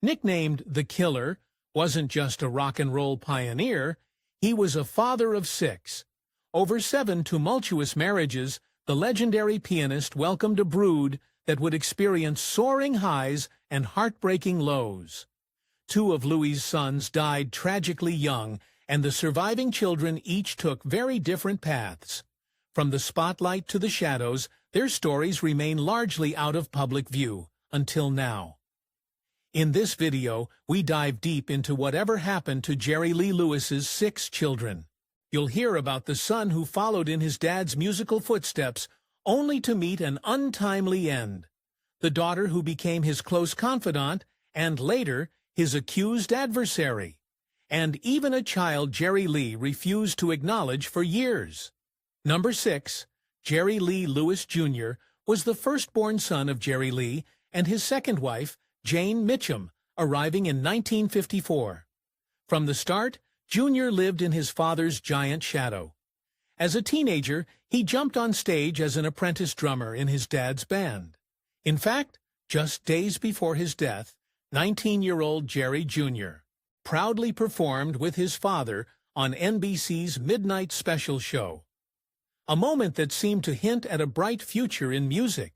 Nicknamed the Killer, wasn't just a rock and roll pioneer, he was a father of 6. Over 7 tumultuous marriages, the legendary pianist welcomed a brood that would experience soaring highs and heartbreaking lows. 2 of Louis's sons died tragically young, and the surviving children each took very different paths. From the spotlight to the shadows, their stories remain largely out of public view, until now. In this video, we dive deep into whatever happened to Jerry Lee Lewis's 6 children. You'll hear about the son who followed in his dad's musical footsteps, only to meet an untimely end, the daughter who became his close confidant, and later, his accused adversary, and even a child Jerry Lee refused to acknowledge for years. Number 6. Jerry Lee Lewis Jr. was the firstborn son of Jerry Lee and his second wife, Jane Mitchum, arriving in 1954. From the start, Jr. lived in his father's giant shadow. As a teenager, he jumped on stage as an apprentice drummer in his dad's band. In fact, just days before his death, 19-year-old Jerry Jr. proudly performed with his father on NBC's Midnight Special show. A moment that seemed to hint at a bright future in music.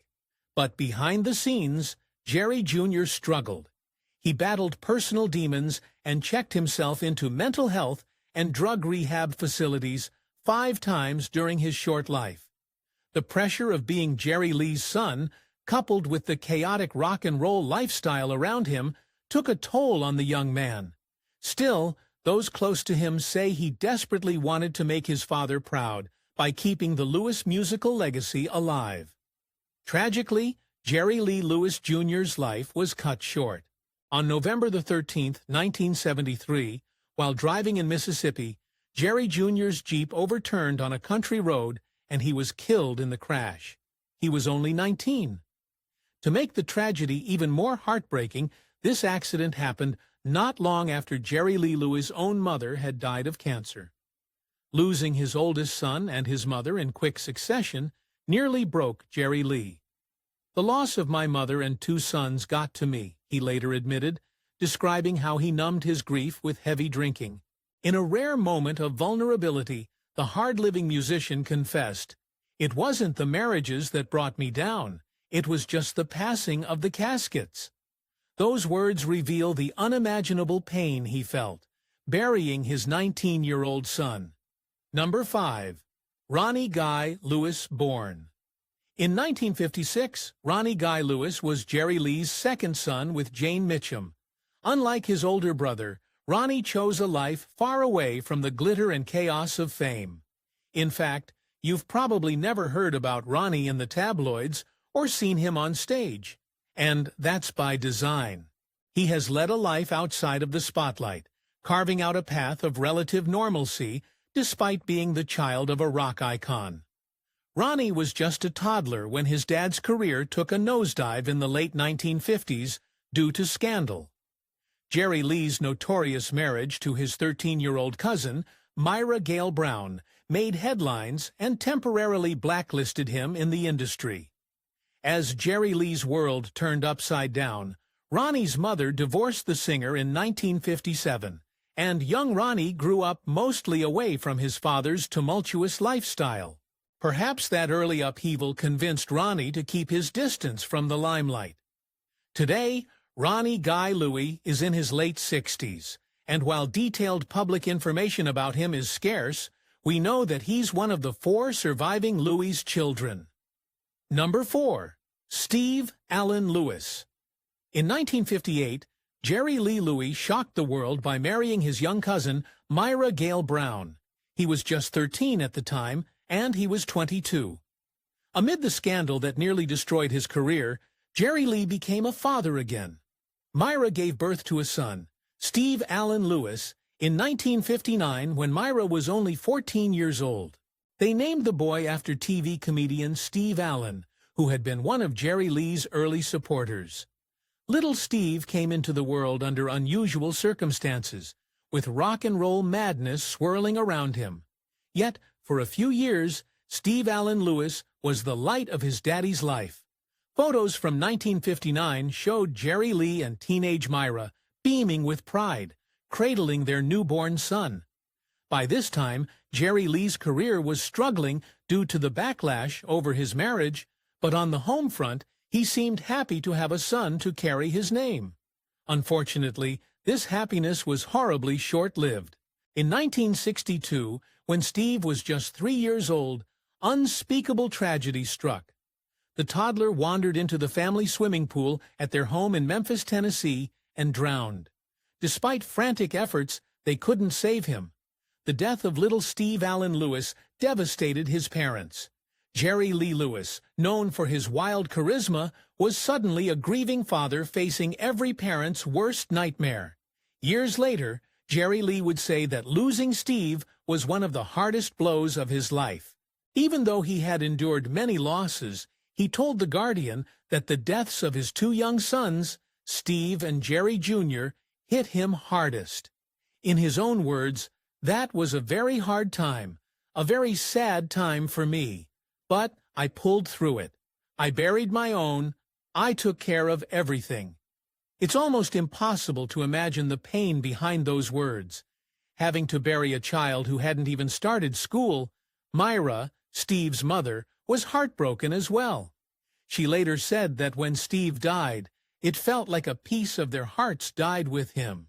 But behind the scenes, Jerry Jr. struggled. He battled personal demons and checked himself into mental health and drug rehab facilities 5 times during his short life. The pressure of being Jerry Lee's son, coupled with the chaotic rock and roll lifestyle around him, took a toll on the young man. Still, those close to him say he desperately wanted to make his father proud by keeping the Lewis musical legacy alive. Tragically, Jerry Lee Lewis Jr.'s life was cut short. On November 13, 1973, while driving in Mississippi, Jerry Jr.'s Jeep overturned on a country road and he was killed in the crash. He was only 19. To make the tragedy even more heartbreaking, this accident happened not long after Jerry Lee Lewis' own mother had died of cancer. Losing his oldest son and his mother in quick succession nearly broke Jerry Lee. "The loss of my mother and 2 sons got to me," he later admitted, describing how he numbed his grief with heavy drinking. In a rare moment of vulnerability, the hard-living musician confessed, "It wasn't the marriages that brought me down, it was just the passing of the caskets." Those words reveal the unimaginable pain he felt, burying his 19-year-old son. Number 5. Ronnie Guy Lewis born. In 1956, Ronnie Guy Lewis was Jerry Lee's second son with Jane Mitchum. Unlike his older brother, Ronnie chose a life far away from the glitter and chaos of fame. In fact, you've probably never heard about Ronnie in the tabloids or seen him on stage. And that's by design. He has led a life outside of the spotlight, carving out a path of relative normalcy despite being the child of a rock icon. Ronnie was just a toddler when his dad's career took a nosedive in the late 1950s due to scandal. Jerry Lee's notorious marriage to his 13-year-old cousin, Myra Gale Brown, made headlines and temporarily blacklisted him in the industry. As Jerry Lee's world turned upside down, Ronnie's mother divorced the singer in 1957, and young Ronnie grew up mostly away from his father's tumultuous lifestyle. Perhaps that early upheaval convinced Ronnie to keep his distance from the limelight. Today, Ronnie Guy Lewis is in his late 60s, and while detailed public information about him is scarce, we know that he's one of the 4 surviving Lewis children. Number 4. Steve Allen Lewis. In 1958, Jerry Lee Lewis shocked the world by marrying his young cousin, Myra Gale Brown. He was just 13 at the time, and he was 22. Amid the scandal that nearly destroyed his career, Jerry Lee became a father again. Myra gave birth to a son, Steve Allen Lewis, in 1959 when Myra was only 14 years old. They named the boy after TV comedian Steve Allen, who had been one of Jerry Lee's early supporters. Little Steve came into the world under unusual circumstances, with rock and roll madness swirling around him. Yet, for a few years, Steve Allen Lewis was the light of his daddy's life. Photos from 1959 showed Jerry Lee and teenage Myra beaming with pride, cradling their newborn son. By this time, Jerry Lee's career was struggling due to the backlash over his marriage, but on the home front, he seemed happy to have a son to carry his name. Unfortunately, this happiness was horribly short-lived. In 1962, when Steve was just 3 years old, unspeakable tragedy struck. The toddler wandered into the family swimming pool at their home in Memphis, Tennessee, and drowned. Despite frantic efforts, they couldn't save him. The death of little Steve Allen Lewis devastated his parents. Jerry Lee Lewis, known for his wild charisma, was suddenly a grieving father facing every parent's worst nightmare. Years later, Jerry Lee would say that losing Steve was one of the hardest blows of his life. Even though he had endured many losses, he told The Guardian that the deaths of his 2 young sons, Steve and Jerry Jr., hit him hardest. In his own words, "That was a very hard time, a very sad time for me. But I pulled through it. I buried my own. I took care of everything." It's almost impossible to imagine the pain behind those words. Having to bury a child who hadn't even started school, Myra, Steve's mother, was heartbroken as well. She later said that when Steve died, it felt like a piece of their hearts died with him.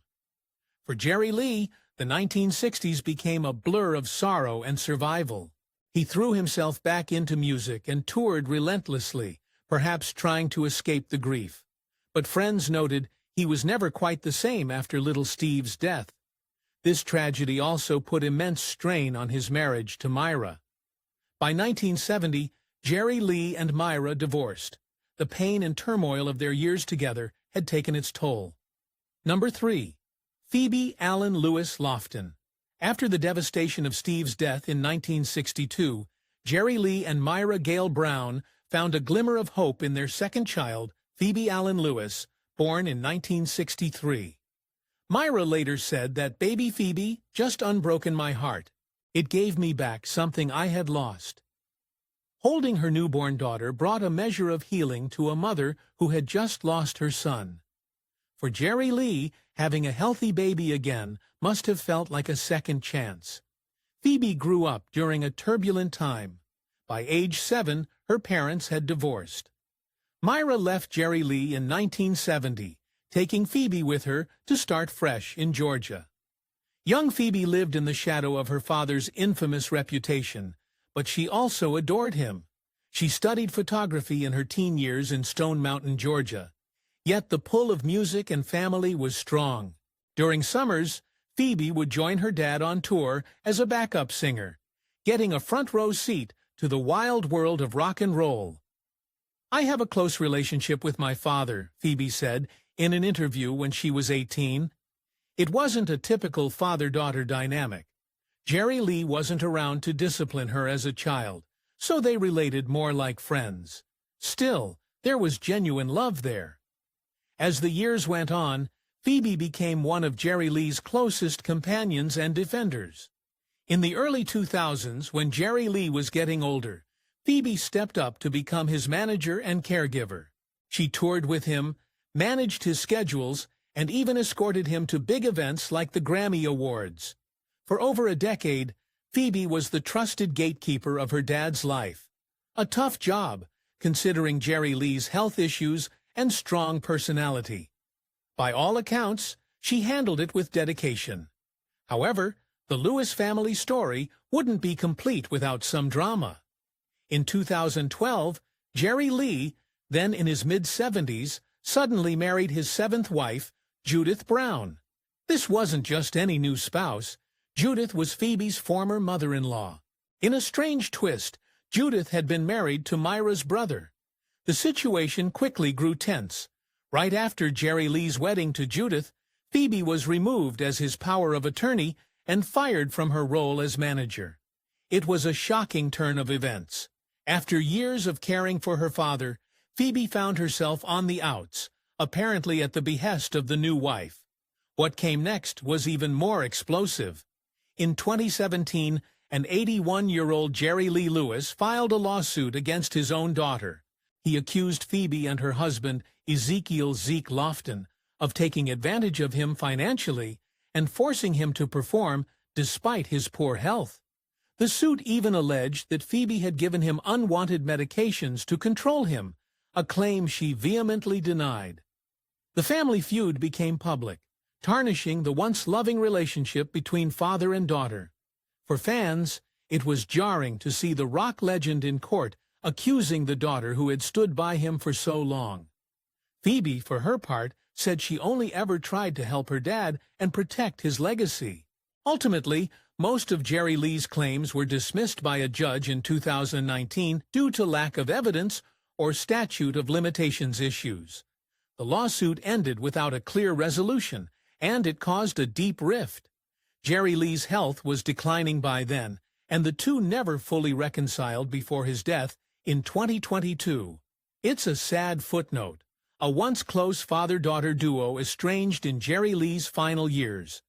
For Jerry Lee, the 1960s became a blur of sorrow and survival. He threw himself back into music and toured relentlessly, perhaps trying to escape the grief. But friends noted he was never quite the same after little Steve's death. This tragedy also put immense strain on his marriage to Myra. By 1970, Jerry Lee and Myra divorced. The pain and turmoil of their years together had taken its toll. Number 3. Phoebe Allen Lewis Lofton. After the devastation of Steve's death in 1962, Jerry Lee and Myra Gale Brown found a glimmer of hope in their second child, Phoebe Allen Lewis, born in 1963. Myra later said that baby Phoebe just unbroken my heart. It gave me back something I had lost. Holding her newborn daughter brought a measure of healing to a mother who had just lost her son. For Jerry Lee, having a healthy baby again must have felt like a second chance. Phoebe grew up during a turbulent time. By age 7, her parents had divorced. Myra left Jerry Lee in 1970, taking Phoebe with her to start fresh in Georgia. Young Phoebe lived in the shadow of her father's infamous reputation, but she also adored him. She studied photography in her teen years in Stone Mountain, Georgia. Yet the pull of music and family was strong. During summers, Phoebe would join her dad on tour as a backup singer, getting a front-row seat to the wild world of rock and roll. "I have a close relationship with my father," Phoebe said in an interview when she was 18. It wasn't a typical father-daughter dynamic. Jerry Lee wasn't around to discipline her as a child, so they related more like friends. Still, there was genuine love there. As the years went on, Phoebe became one of Jerry Lee's closest companions and defenders. In the early 2000s, when Jerry Lee was getting older, Phoebe stepped up to become his manager and caregiver. She toured with him, managed his schedules, and even escorted him to big events like the Grammy Awards. For over a decade, Phoebe was the trusted gatekeeper of her dad's life. A tough job, considering Jerry Lee's health issues and strong personality. By all accounts, she handled it with dedication. However, the Lewis family story wouldn't be complete without some drama. In 2012, Jerry Lee, then in his mid-70s, suddenly married his 7th wife, Judith Brown. This wasn't just any new spouse. Judith was Phoebe's former mother-in-law. In a strange twist, Judith had been married to Myra's brother. The situation quickly grew tense. Right after Jerry Lee's wedding to Judith, Phoebe was removed as his power of attorney and fired from her role as manager. It was a shocking turn of events. After years of caring for her father, Phoebe found herself on the outs, apparently at the behest of the new wife. What came next was even more explosive. In 2017, an 81-year-old Jerry Lee Lewis filed a lawsuit against his own daughter. He accused Phoebe and her husband, Ezekiel "Zeke" Lofton, of taking advantage of him financially and forcing him to perform despite his poor health. The suit even alleged that Phoebe had given him unwanted medications to control him, a claim she vehemently denied. The family feud became public, tarnishing the once loving relationship between father and daughter. For fans, it was jarring to see the rock legend in court accusing the daughter who had stood by him for so long. Phoebe, for her part, said she only ever tried to help her dad and protect his legacy. Ultimately, most of Jerry Lee's claims were dismissed by a judge in 2019 due to lack of evidence or statute of limitations issues. The lawsuit ended without a clear resolution, and it caused a deep rift. Jerry Lee's health was declining by then, and the two never fully reconciled before his death in 2022. It's a sad footnote. A once close father-daughter duo estranged in Jerry Lee's final years.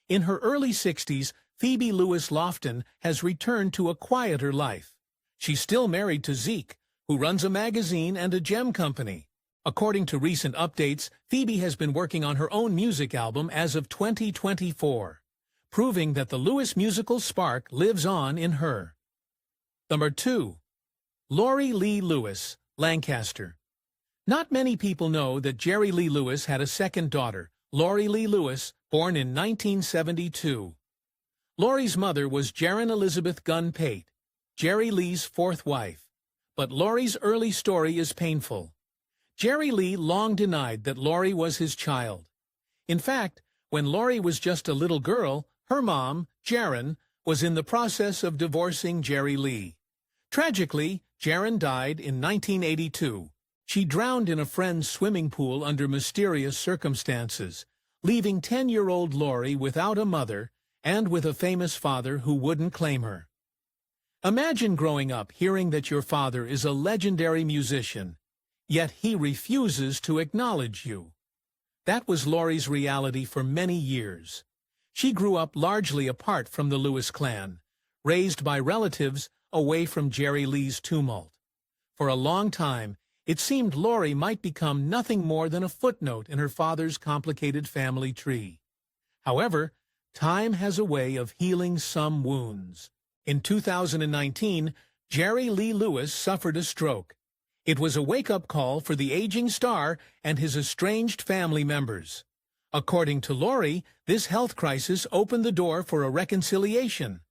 In her early 60s, Phoebe Lewis Lofton has returned to a quieter life. She's still married to Zeke, who runs a magazine and a gem company. According to recent updates, Phoebe has been working on her own music album as of 2024, proving that the Lewis musical spark lives on in her. Number 2. Lorie Lee Lewis, Lancaster. Not many people know that Jerry Lee Lewis had a second daughter, Lorie Lee Lewis, born in 1972. Lorie's mother was Jaron Elizabeth Gunn Pate, Jerry Lee's fourth wife. But Lorie's early story is painful. Jerry Lee long denied that Lorie was his child. In fact, when Lorie was just a little girl, her mom, Jaron, was in the process of divorcing Jerry Lee. Tragically, Jaron died in 1982. She drowned in a friend's swimming pool under mysterious circumstances, leaving 10-year-old Lorie without a mother and with a famous father who wouldn't claim her. Imagine growing up hearing that your father is a legendary musician, yet he refuses to acknowledge you. That was Lorie's reality for many years. She grew up largely apart from the Lewis clan, raised by relatives away from Jerry Lee's tumult. For a long time, it seemed Lorie might become nothing more than a footnote in her father's complicated family tree. However, time has a way of healing some wounds. In 2019, Jerry Lee Lewis suffered a stroke. It was a wake-up call for the aging star and his estranged family members. According to Lorie, this health crisis opened the door for a reconciliation.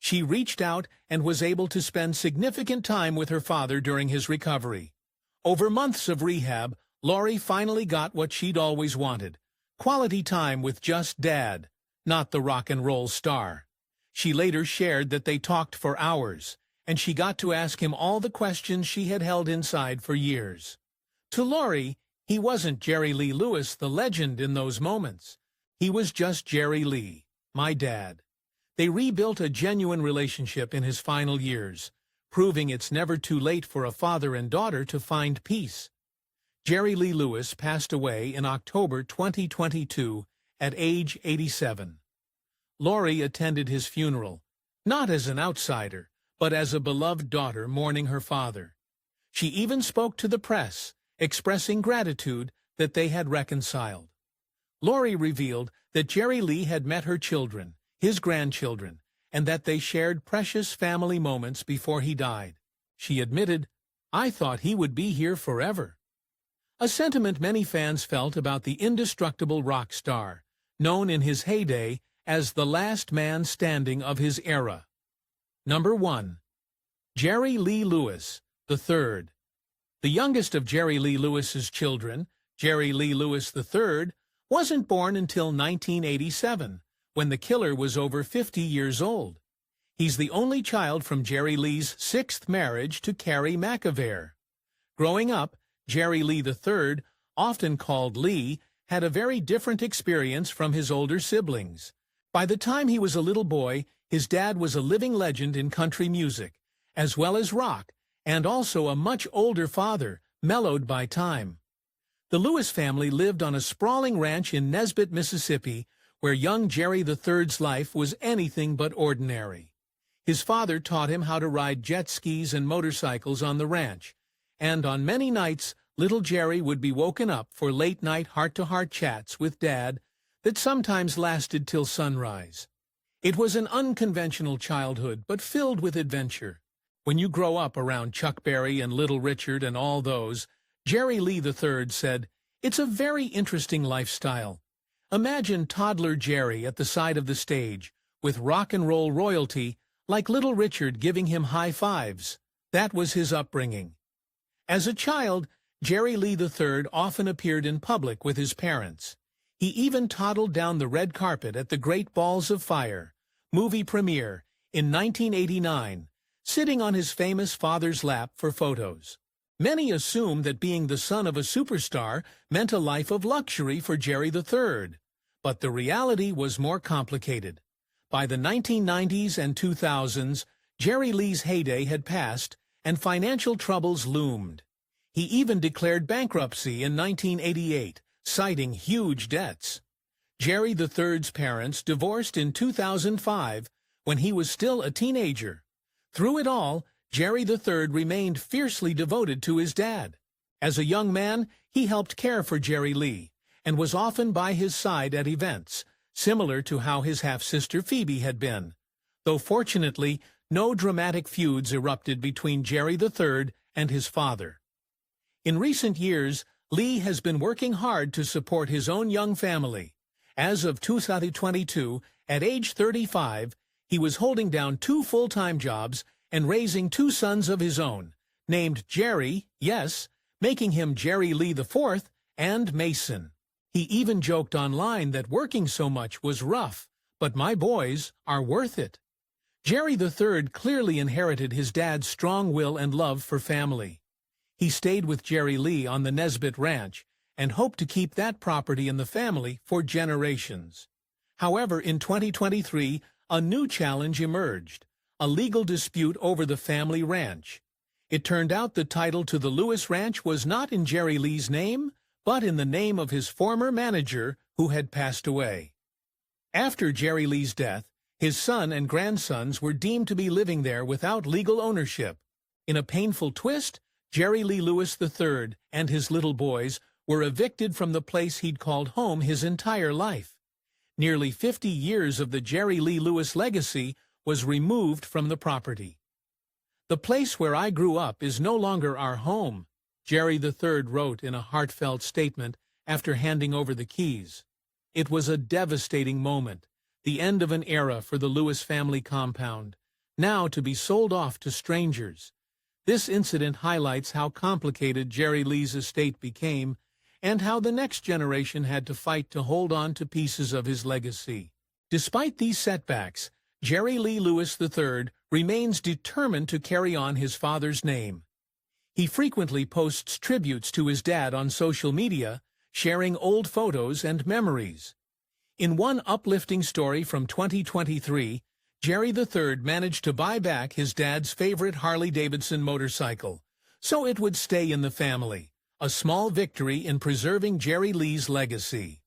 She reached out and was able to spend significant time with her father during his recovery. Over months of rehab, Lorie finally got what she'd always wanted: quality time with just Dad, not the rock and roll star. She later shared that they talked for hours, and she got to ask him all the questions she had held inside for years. To Lorie, he wasn't Jerry Lee Lewis, the legend, in those moments. He was just Jerry Lee, my dad. They rebuilt a genuine relationship in his final years, proving it's never too late for a father and daughter to find peace. Jerry Lee Lewis passed away in October 2022 at age 87. Lorie attended his funeral, not as an outsider, but as a beloved daughter mourning her father. She even spoke to the press, expressing gratitude that they had reconciled. Lorie revealed that Jerry Lee had met her children, his grandchildren, and that they shared precious family moments before he died. She admitted, "I thought he would be here forever." A sentiment many fans felt about the indestructible rock star, known in his heyday as the last man standing of his era. Number 1. Jerry Lee Lewis, III. The youngest of Jerry Lee Lewis's children, Jerry Lee Lewis III, wasn't born until 1987, when the killer was over 50 years old. He's the only child from Jerry Lee's sixth marriage to Carrie McAvere. Growing up, Jerry Lee III, often called Lee, had a very different experience from his older siblings. By the time he was a little boy, his dad was a living legend in country music, as well as rock, and also a much older father, mellowed by time. The Lewis family lived on a sprawling ranch in Nesbit, Mississippi, where young Jerry III's life was anything but ordinary. His father taught him how to ride jet skis and motorcycles on the ranch, and on many nights, little Jerry would be woken up for late-night heart-to-heart chats with Dad that sometimes lasted till sunrise. It was an unconventional childhood, but filled with adventure. When you grow up around Chuck Berry and Little Richard and all those, Jerry Lee III said, "It's a very interesting lifestyle. Imagine toddler Jerry at the side of the stage, with rock and roll royalty, like Little Richard giving him high fives." That was his upbringing. As a child, Jerry Lee III often appeared in public with his parents. He even toddled down the red carpet at the Great Balls of Fire movie premiere in 1989, sitting on his famous father's lap for photos. Many assumed that being the son of a superstar meant a life of luxury for Jerry III, but the reality was more complicated. By the 1990s and 2000s, Jerry Lee's heyday had passed and financial troubles loomed. He even declared bankruptcy in 1988, citing huge debts. Jerry III's parents divorced in 2005 when he was still a teenager. Through it all, Jerry III remained fiercely devoted to his dad. As a young man, he helped care for Jerry Lee and was often by his side at events, similar to how his half-sister Phoebe had been. Though fortunately, no dramatic feuds erupted between Jerry III and his father. In recent years, Lee has been working hard to support his own young family. As of 2022, at age 35, he was holding down 2 full-time jobs and raising 2 sons of his own, named Jerry, yes, making him Jerry Lee IV, and Mason. He even joked online that working so much was rough, but my boys are worth it. Jerry III clearly inherited his dad's strong will and love for family. He stayed with Jerry Lee on the Nesbitt Ranch and hoped to keep that property in the family for generations. However, in 2023, a new challenge emerged, a legal dispute over the family ranch. It turned out the title to the Lewis Ranch was not in Jerry Lee's name, but in the name of his former manager who had passed away. After Jerry Lee's death, his son and grandsons were deemed to be living there without legal ownership. In a painful twist, Jerry Lee Lewis III and his little boys were evicted from the place he'd called home his entire life. Nearly 50 years of the Jerry Lee Lewis legacy was removed from the property. "The place where I grew up is no longer our home," Jerry III wrote in a heartfelt statement after handing over the keys. It was a devastating moment, the end of an era for the Lewis family compound, now to be sold off to strangers. This incident highlights how complicated Jerry Lee's estate became and how the next generation had to fight to hold on to pieces of his legacy. Despite these setbacks, Jerry Lee Lewis III remains determined to carry on his father's name. He frequently posts tributes to his dad on social media, sharing old photos and memories. In one uplifting story from 2023, Jerry III managed to buy back his dad's favorite Harley-Davidson motorcycle, so it would stay in the family, a small victory in preserving Jerry Lee's legacy.